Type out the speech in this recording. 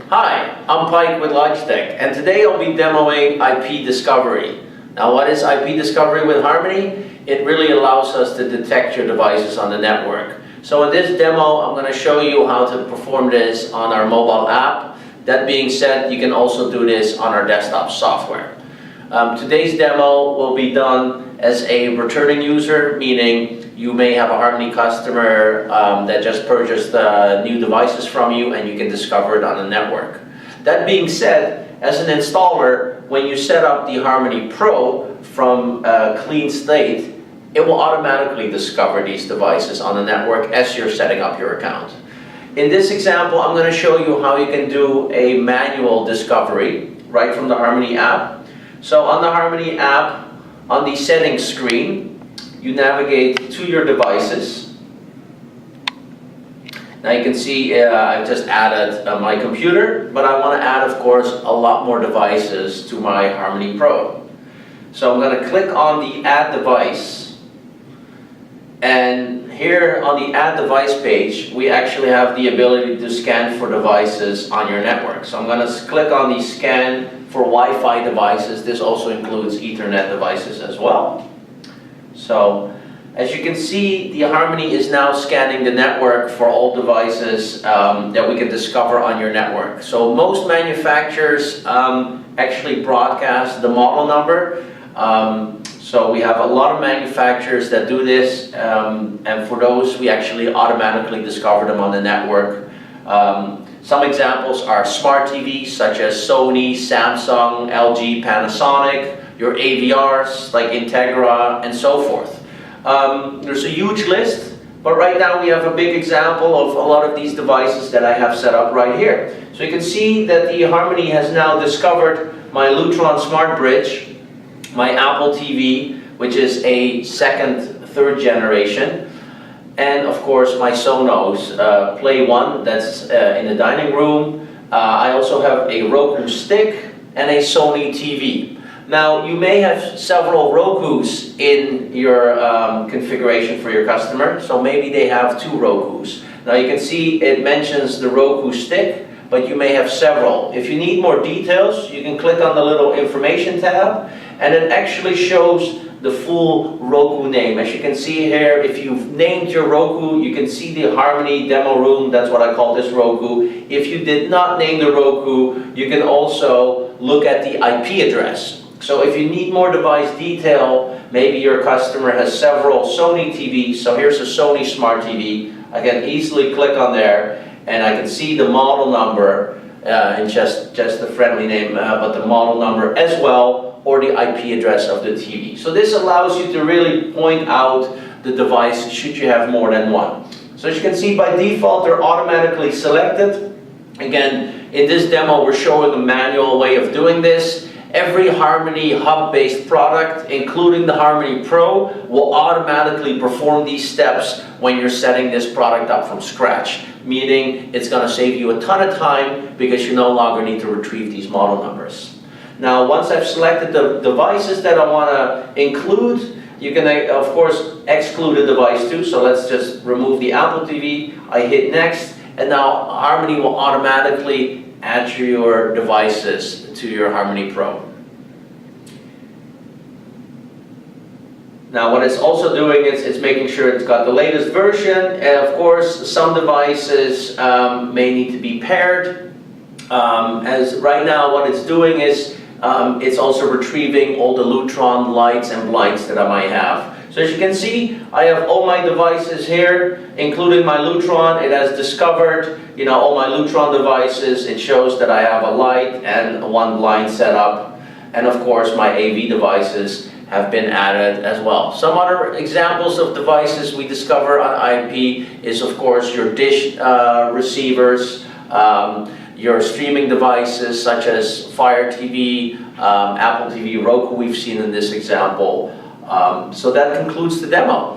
Hi, I'm Pike with Logitech, and today I'll be demoing IP Discovery. Now, what is IP Discovery with Harmony? It really allows us to detect your devices on the network. So in this demo, I'm going to show you how to perform this on our mobile app. That being said, you can also do this on our desktop software. Today's demo will be done as a returning user, meaning you may have a Harmony customer that just purchased new devices from you and you can discover it on the network. That being said, as an installer, when you set up the Harmony Pro from a clean state, it will automatically discover these devices on the network as you're setting up your account. In this example, I'm going to show you how you can do a manual discovery right from the Harmony app. So on the Harmony app, on the settings screen, you navigate to your devices. Now you can see I've just added my computer, but I want to add, of course, a lot more devices to my Harmony Pro. So I'm going to click on the Add Device, and here on the Add Device page, we actually have the ability to scan for devices on your network. So I'm going to click on the Scan for Wi-Fi devices. This also includes Ethernet devices as well. So, as you can see, the Harmony is now scanning the network for all devices that we can discover on your network. So most manufacturers actually broadcast the model number. So we have a lot of manufacturers that do this, and for those we actually automatically discover them on the network. Some examples are smart TVs such as Sony, Samsung, LG, Panasonic, your AVRs like Integra, and so forth. There's a huge list, but right now we have a big example of a lot of these devices that I have set up right here. So you can see that the Harmony has now discovered my Lutron Smart Bridge, my Apple TV, which is a third generation, and of course my Sonos Play 1 that's in the dining room. I also have a Roku stick and a Sony TV. Now, you may have several Rokus in your configuration for your customer, so maybe they have 2 Rokus. Now you can see it mentions the Roku stick, but you may have several. If you need more details, you can click on the little information tab, and it actually shows the full Roku name. As you can see here, if you've named your Roku, you can see the Harmony demo room. That's what I call this Roku. If you did not name the Roku, you can also look at the IP address. So if you need more device detail, maybe your customer has several Sony TVs. So here's a Sony Smart TV. I can easily click on there, and I can see the model number, and just the friendly name, but the model number as well, or the IP address of the TV. So this allows you to really point out the device should you have more than one. So as you can see, by default, they're automatically selected. Again, in this demo, we're showing a manual way of doing this. Every Harmony hub-based product, including the Harmony Pro, will automatically perform these steps when you're setting this product up from scratch, meaning it's going to save you a ton of time because you no longer need to retrieve these model numbers. Now, once I've selected the devices that I want to include, you can, of course, exclude a device too. So let's just remove the Apple TV. I hit Next, and now Harmony will automatically add your devices to your Harmony Pro. Now what it's also doing is it's making sure it's got the latest version, and of course some devices may need to be paired. As right now what it's doing is it's also retrieving all the Lutron lights and blinds that I might have. So as you can see, I have all my devices here, including my Lutron. It has discovered, all my Lutron devices. It shows that I have a light and one blind set up. And of course, my AV devices have been added as well. Some other examples of devices we discover on IP is, of course, your dish receivers, your streaming devices such as Fire TV, Apple TV, Roku we've seen in this example. So that concludes the demo.